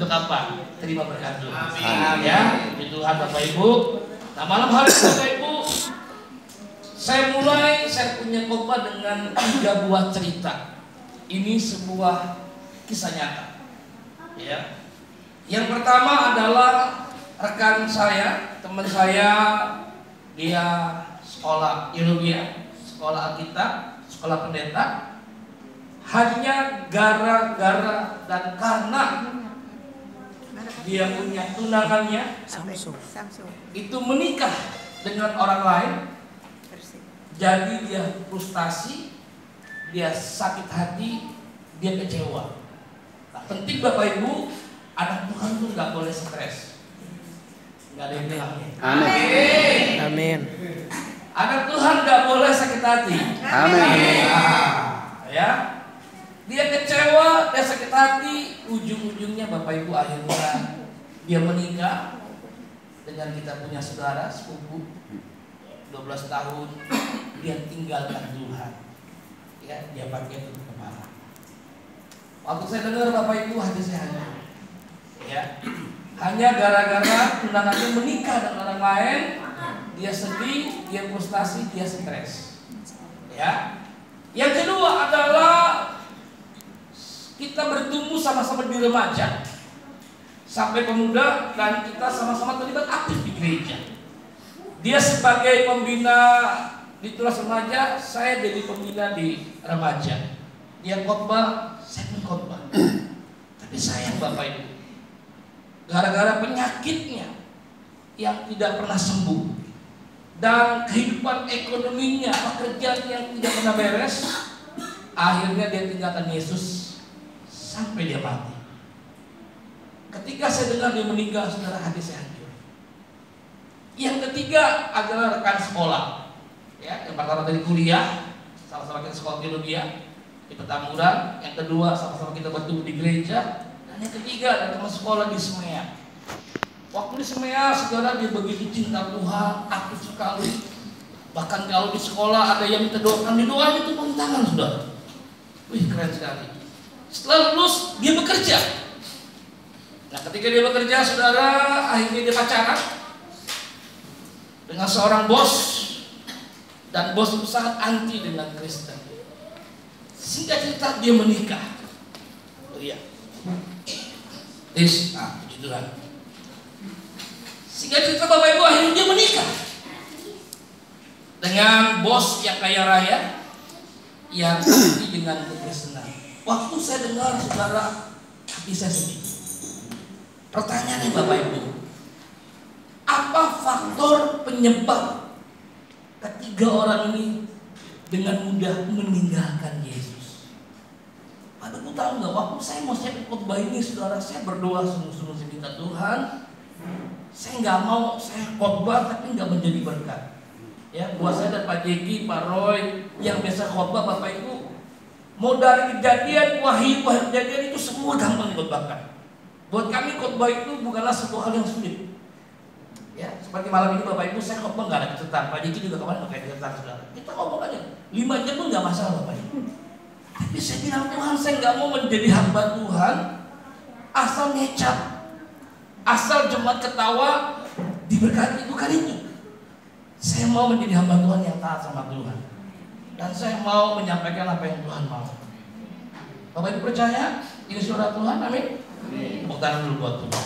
untuk apa? Terima berkat dulu. Ya, puji Tuhan Bapak Ibu. Nah, malam hari ini Bapak Ibu, saya punya khotbah dengan 3 buah cerita. Ini sebuah kisah nyata. Ya. Yang pertama adalah rekan saya, teman saya, dia sekolah teologi, sekolah Alkitab, sekolah pendeta. Hanya gara-gara dan karena dia punya tunangannya Samsung itu menikah dengan orang lain, jadi dia frustasi, dia sakit hati, dia kecewa. Nah, penting Bapak Ibu, anak Tuhan tuh nggak boleh stres. Nggak ada yang bilang. Amin. Amin. Anak Tuhan nggak boleh sakit hati. Amin. Ya, dia kecewa, dia sakit hati, ujung-ujungnya Bapak Ibu akhirnya dia menikah dengan kita punya saudara sepupu 12 tahun, dia tinggalkan Tuhan. Ya, dia pakai tutup kepala. Waktu saya dengar Bapak Ibu, hati saya hancur. Ya, hanya gara-gara tunangannya menikah dengan orang lain, dia sedih, dia frustasi, dia stres. Ya. Yang kedua adalah kita bertumbuh sama-sama di remaja sampai pemuda dan kita sama-sama terlibat aktif di gereja. Dia sebagai pembina di tunas remaja, saya jadi pembina di remaja. Dia khotbah, saya pun khotbah. Tapi sayang Bapak Ibu, gara-gara penyakitnya yang tidak pernah sembuh dan kehidupan ekonominya, pekerjaan yang tidak pernah beres, akhirnya dia tinggalkan Yesus sampai dia mati. Ketika saya dengar dia meninggal, saudara, hati saya hancur. Yang ketiga adalah rekan sekolah. Ya, yang pertama tadi kuliah, sama-sama kita sekolah teologi di Petamburan. Yang kedua sama-sama kita bertumbuh di gereja. Dan yang ketiga adalah teman sekolah di Semea. Waktu di Semea, saudara, dia begitu cinta Tuhan, aktif sekali. Bahkan kalau di sekolah ada yang minta doakan, didoain itu pun tangan, saudara. Wih, keren sekali. Setelah lulus, dia bekerja. Nah, ketika dia bekerja, saudara, akhirnya dia pacaran dengan seorang bos, dan bos itu sangat anti dengan Kristen. Singkat cerita, dia menikah. Lihat, puji Tuhan. Singkat cerita Bapak Ibu, akhirnya dia menikah dengan bos yang kaya raya, yang anti dengan kekristenan. Waktu saya dengar, saudara, hati saya sedih. Pertanyaannya Bapak Ibu, apa faktor penyebab ketiga orang ini dengan mudah meninggalkan Yesus? Bapak Ibu tahu nggak? Waktu saya mau share khotbah ini, saudara, saya berdoa sungguh-sungguh, saya minta Tuhan, saya nggak mau saya khotbah tapi nggak menjadi berkat. Ya, buat saya dan Pak Jeki, Pak Roy yang biasa khotbah, Bapak Ibu, mau dari kejadian, wahyu kejadian itu semua gampang dikhotbahkan. Buat kami khotbah itu bukanlah sebuah hal yang sulit. Ya, seperti malam ini Bapak Ibu, saya khotbah nggak ada kesulitan. Pak Jeki juga kemarin nggak ada kesulitan, saudara. Kita ngomong aja 5 jam pun nggak masalah Bapak Ibu. Tapi saya bilang, Tuhan, saya nggak mau menjadi hamba Tuhan asal ngecap, asal jemaat ketawa diberkati, bukan itu. Saya mau menjadi hamba Tuhan yang taat sama Tuhan, dan saya mau menyampaikan apa yang Tuhan mau. Bapak Ibu percaya ini suara Tuhan? Amin. Tepuk tangan dulu buat Tuhan.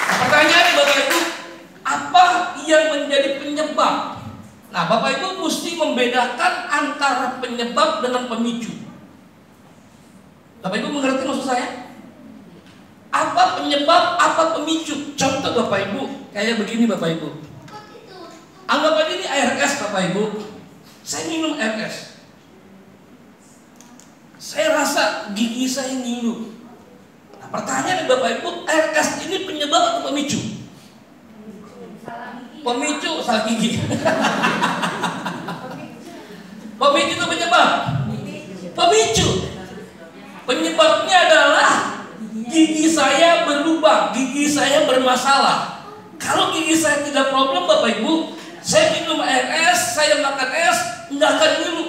Nah, pertanyaannya Bapak Ibu, apa yang menjadi penyebab? Nah, Bapak Ibu mesti membedakan antara penyebab dengan pemicu. Bapak Ibu mengerti maksud saya? Apa penyebab, apa pemicu? Contoh Bapak Ibu, kayak begini Bapak Ibu. Anggap aja ini air es Bapak Ibu. Saya minum air es. Saya rasa gigi saya ngilu. Nah, pertanyaan Bapak Ibu, air es ini penyebab atau pemicu? Pemicu, salah gigi. Pemicu itu penyebab. Pemicu. Penyebabnya adalah gigi saya berlubang, gigi saya bermasalah. Kalau gigi saya tidak problem Bapak Ibu, saya minum air es, saya makan es, nggak akan ngilu.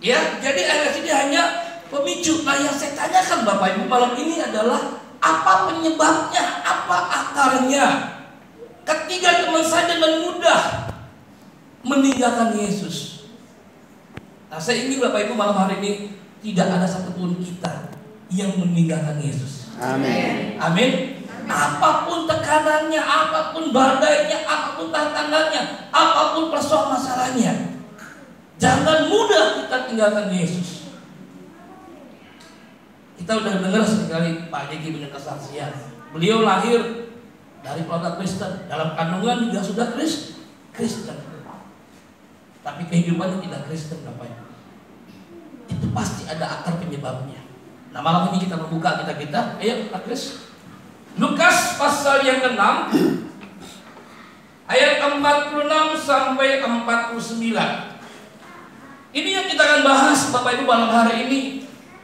Ya, jadi air es ini hanya pemicu. Nah, yang saya tanyakan Bapak Ibu malam ini adalah apa penyebabnya, apa akarnya? Ketiga teman saya dengan mudah meninggalkan Yesus. Nah, saya ingin Bapak Ibu malam hari ini tidak ada satupun kita yang meninggalkan Yesus. Amin. Amin. Apapun tekanannya, apapun badainya, apapun tantangannya, apapun persoalan masalahnya, jangan mudah kita tinggalkan Yesus. Kita udah dengar sekali Pak Jeki punya kesaksian. Beliau lahir dari keluarga Kristen, dalam kandungan juga sudah Kristen. Tapi kehidupannya tidak Kristen, Bapak Ibu. Itu pasti ada akar penyebabnya. Nah, malam ini kita membuka kita. Ayo, Pak Kris. Lukas pasal yang ke-6 ayat 46 sampai 49. Ini yang kita akan bahas Bapak Ibu malam hari ini.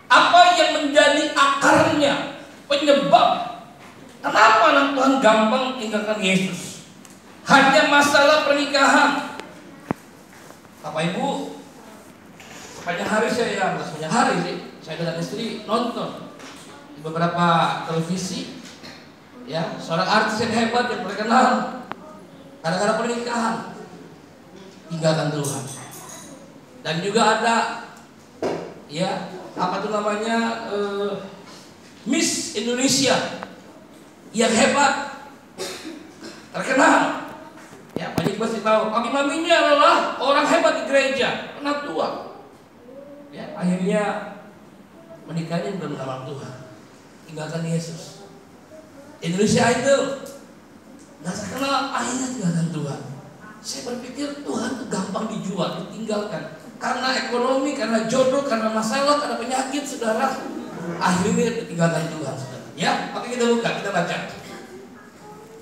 Apa yang menjadi akarnya, penyebab kenapa anak Tuhan gampang tinggalkan Yesus? Hanya masalah pernikahan. Bapak Ibu, sepanjang hari saya dengan istri nonton di beberapa televisi, ya, seorang artis yang hebat yang terkenal gara-gara pernikahan tinggalkan Tuhan. Dan juga ada, ya, apa tuh namanya, Miss Indonesia yang hebat, terkenal. Ya, banyak pasti tahu. Mami-maminya adalah orang hebat di gereja, penatua. Ya, akhirnya menikahnya bukan dengan Tuhan, tinggalkan Yesus. Indonesia Idol, nggak terkenal, akhirnya tinggalkan Tuhan. Saya berpikir Tuhan itu gampang dijual, ditinggalkan. Karena ekonomi, karena jodoh, karena masalah, karena penyakit, saudara. Akhirnya ditinggalkan Tuhan, saudara. Ya, oke, kita buka, kita baca.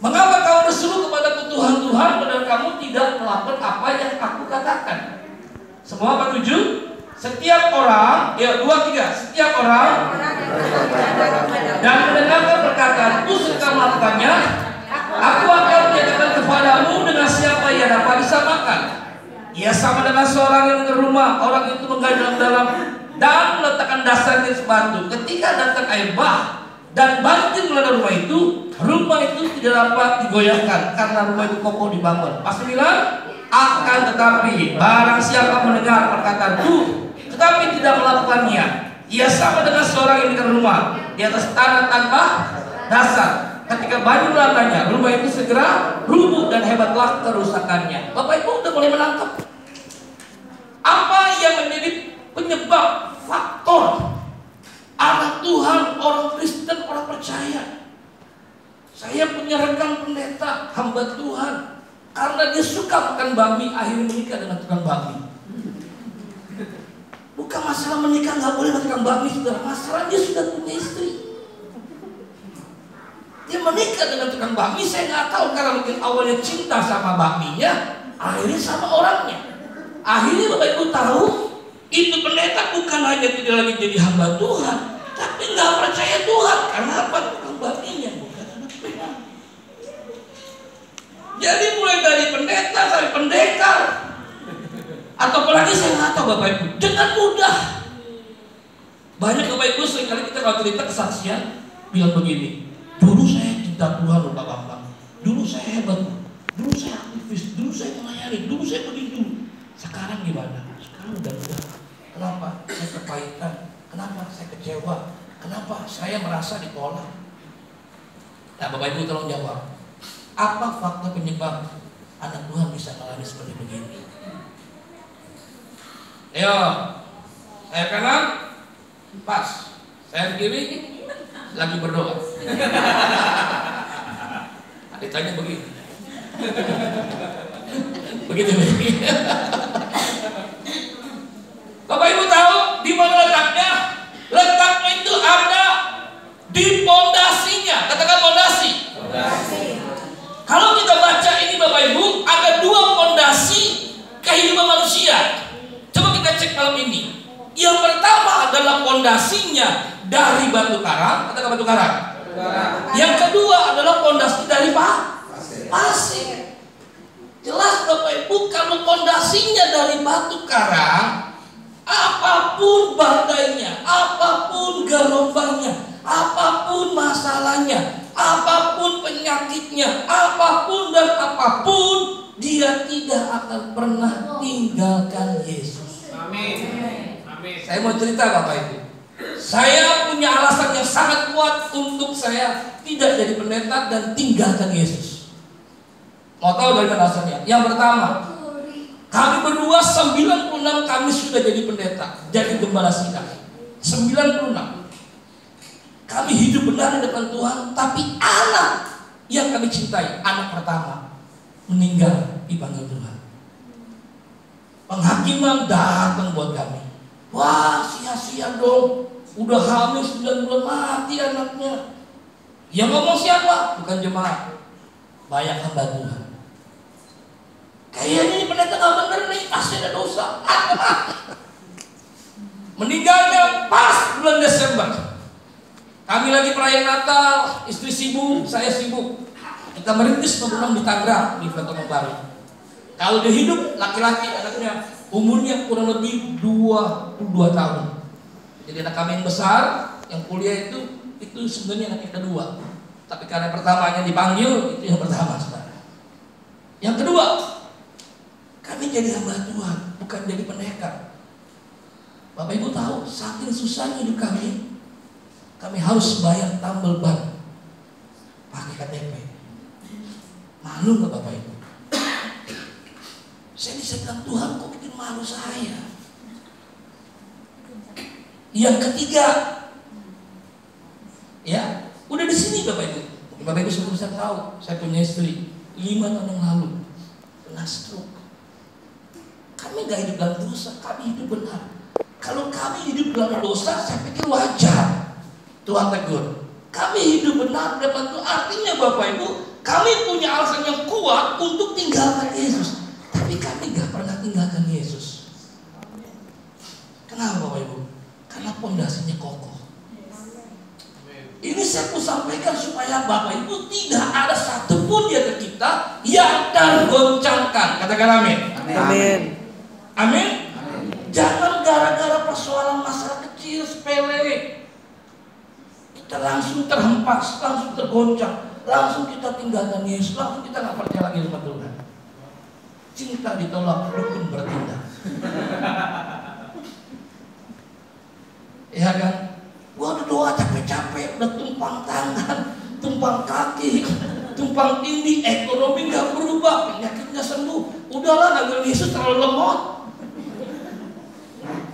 Mengapa kamu berseru kepadaku Tuhan, padahal kamu tidak melakukan apa yang aku katakan? Semua apa 7? Setiap orang, ya 2-3, setiap orang dan mendengarkan perkataanku serta melakukannya, aku akan menyatakan kepadamu dengan siapa ia dapat disamakan. Ia sama dengan seorang yang ke rumah, orang itu menggali dalam-dalam dan meletakkan dasarnya di batu. Ketika datang air bah dan banjir melanda rumah itu tidak dapat digoyahkan karena rumah itu kokoh dibangun. Pasal 9, akan tetapi barang siapa mendengar perkataanku tetapi tidak melakukannya, ia sama dengan seorang yang di rumah di atas tanah tanpa dasar. Ketika banjir melandanya, rumah itu segera rubuh dan hebatlah kerusakannya. Bapak Ibu udah mulai menangkap apa yang menjadi penyebab faktor anak Tuhan, orang Kristen, orang percaya. Saya punya rekan pendeta, hamba Tuhan, karena dia suka makan bakmi, akhirnya menikah dengan tukang bakmi. Bukan masalah menikah nggak boleh makan bakmi, saudara. Masalah dia sudah punya istri. Dia menikah dengan tukang bakmi, saya nggak tahu karena mungkin awalnya cinta sama bakminya, akhirnya sama orangnya. Akhirnya Bapak Ibu tahu, itu pendeta bukan hanya tidak lagi jadi hamba Tuhan, tapi nggak percaya Tuhan. Karena apa? Tukang bakminya bukan anak Tuhan. Jadi mulai dari pendeta sampai pendekar, atau apalagi saya nggak tahu Bapak Ibu, dengan mudah. Banyak Bapak Ibu seringkali kita kalau cerita kesaksian bilang begini, dulu saya cinta Tuhan Pak Bambang, dulu saya hebat, dulu saya aktivis, dulu saya melayani, dulu saya begitu. Sekarang gimana? Sekarang udah mudah. Kenapa? Saya kepahitan. Kenapa? Saya kecewa. Kenapa? Saya merasa ditolak. Nah, Bapak Ibu tolong jawab. Apa faktor penyebab anak Tuhan bisa mengalami seperti begini? Ayo, saya kanan, pas. Saya kiri, lagi berdoa. Ditanya begini. Begitu. Bapak Ibu tahu di mana letaknya? Letaknya itu ada di pondasinya. Katakan pondasi. Kalau kita baca ini Bapak Ibu, ada 2 pondasi kehidupan manusia. Coba kita cek malam ini. Yang pertama adalah pondasinya dari batu karang. Katakan batu karang. Yang kedua adalah pondasi dari pasir. Jelas Bapak Ibu, kalau pondasinya dari batu karang, Apapun badainya, apapun gelombangnya, apapun masalahnya, apapun penyakitnya, apapun dan apapun, dia tidak akan pernah tinggalkan Yesus. Amin. Amin. Saya mau cerita Bapak Ibu. Saya punya alasan yang sangat kuat untuk saya tidak jadi pendeta dan tinggalkan Yesus. Mau tahu dari mana alasannya? Yang pertama, kami berdua 96 kami sudah jadi pendeta, jadi gembala sidang. 96. Kami hidup benar di depan Tuhan, tapi anak yang kami cintai, anak pertama, meninggal dipanggil Tuhan. Penghakiman datang buat kami. Wah, sia-sia dong. Udah hamil 9 bulan mati anaknya. Yang ngomong siapa? Bukan jemaat, banyak hamba Tuhan. Kayaknya ini pendeta gak bener nih, pasti ada dosa. Meninggalnya pas bulan Desember. Kami lagi perayaan Natal, istri sibuk, saya sibuk. Kita merintis program di Tangerang, di Kota Baru. Kalau dia hidup, laki-laki anaknya umurnya kurang lebih 22 tahun. Jadi anak kami yang besar, yang kuliah itu sebenarnya anak yang kedua. Tapi karena pertamanya dipanggil, itu yang pertama saudara. Yang kedua, kami jadi hamba Tuhan, bukan jadi pendekar. Bapak Ibu tahu, saking susahnya hidup kami harus bayar tambal ban pakai KTP. Malu nggak Bapak Ibu? Saya bisa bilang, Tuhan kok bikin malu saya. Yang ketiga, ya udah di sini Bapak Ibu. Bapak Ibu sudah bisa tahu, saya punya istri 5 tahun yang lalu kena stroke. Kami gak hidup dalam dosa, kami hidup benar. Kalau kami hidup dalam dosa, saya pikir wajar. Tuhan tegur. Kami hidup benar depan Tuhan. Artinya Bapak Ibu, kami punya alasan yang kuat untuk tinggalkan Yesus. Tapi kami gak pernah tinggalkan Yesus. Kenapa Bapak Ibu? Karena pondasinya kokoh. Ini saya mau sampaikan supaya Bapak Ibu tidak ada satupun di antara kita yang tergoncangkan. Katakan amin. Amin. Amin. Jangan gara-gara persoalan masalah kecil sepele kita langsung terhempas, langsung tergoncang, langsung kita tinggalkan Yesus, langsung kita nggak percaya lagi sama Tuhan. Cinta ditolak, dukun bertindak. Ya kan? Gua udah doa capek-capek, udah tumpang tangan, tumpang kaki, tumpang tindih, ekonomi nggak berubah, penyakit nggak sembuh. Udahlah, naga Yesus terlalu lemot.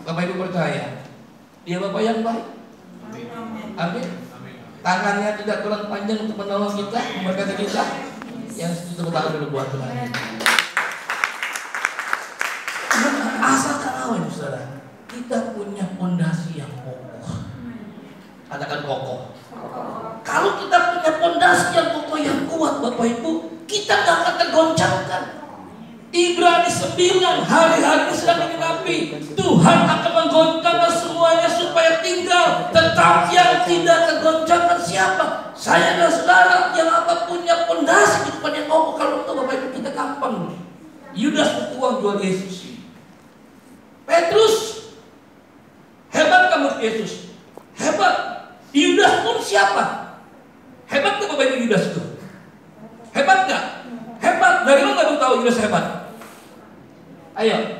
Bapak Ibu percaya, dia Bapak yang baik. Amin. Tangannya tidak kurang panjang untuk menolong kita, memberkati kita. Yang setuju tangan dulu buat Tuhan. Asalkan awal saudara, kita punya fondasi yang kokoh. Katakan kokoh. Kalau kita punya fondasi yang kokoh yang kuat, Bapak Ibu, kita gak akan tergoncangkan. Ibrani 9, hari-hari sedang digenapi. Tuhan akan menggoncangkan semuanya supaya tinggal. Tetapi yang tidak tergoncangkan siapa? Saya dan saudara yang apa punya fondasi kehidupan yang kokoh. Kalau itu Bapak Ibu kita gampang. Yudas berjuang jual Yesus. Petrus hebat kamu Yesus. Hebat. Yudas pun siapa? Hebat tuh Bapak Ibu Yudas itu. Hebat nggak? Hebat. Dari mana kamu tahu Yudas hebat? Ayo.